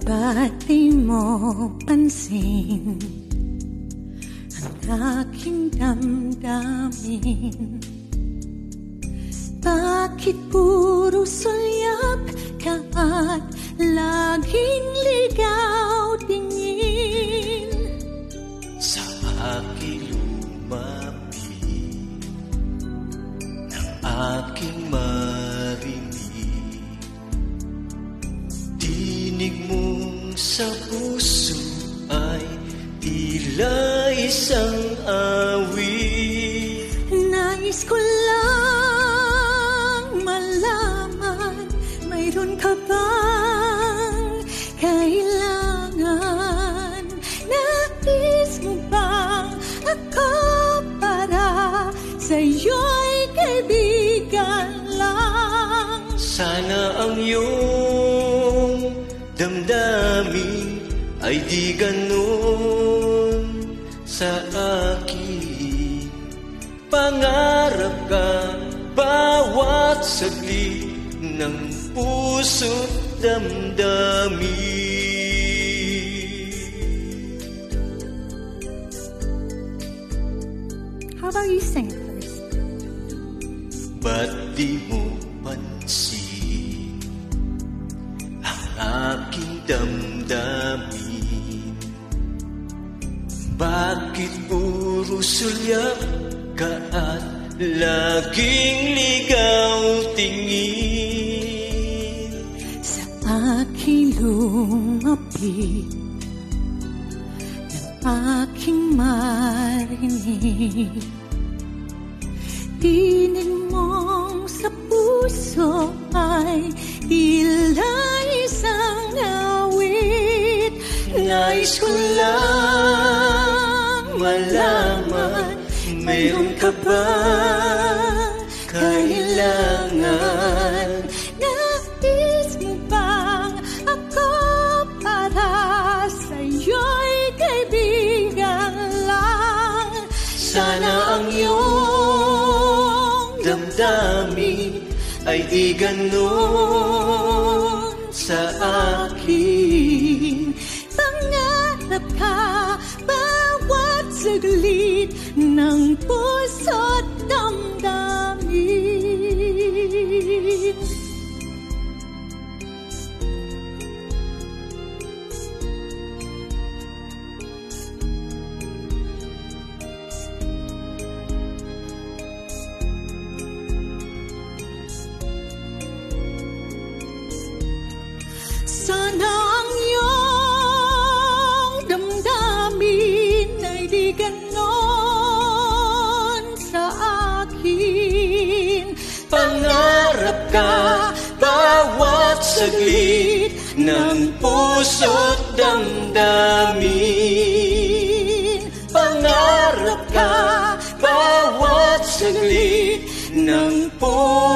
Ba't di mo pansin ang aking damdamin? Bakit puro sulyap ka at laging ligaw tingin? Sa aking lumapit ng aking marinig, tinig mong sa puso ay tila isang awit. Nais ko lang malaman, mayroon ka bang kailangan? Nais mo bang ako para sa'yo'y kaibigan lang? Sana ang iyong damdamin ay di ganon sa akin. Pangarap ka bawat saglit ng puso't damdamin. How about you sing it first? Ba't di mo pansin ang aking damdamin? Bakit puro sulyap ka at laging ligaw tingin? Sa aking lumapit ng aking marinig, tinig mong sa puso ay tila isang awit. Nais ko lang malaman, mayroon ka ba kailangan? Nais mo bang ako para sa'yo'y kaibigan lang? Sana ang iyong damdamin ay di ganon sa akin. Pangarap ka bawat saglit ng puso't damdamin. Sana ang iyong damdamin ay di ganon sa akin. Pangarap ka bawat saglit ng puso't damdamin. Pangarap ka bawat saglit ng puso't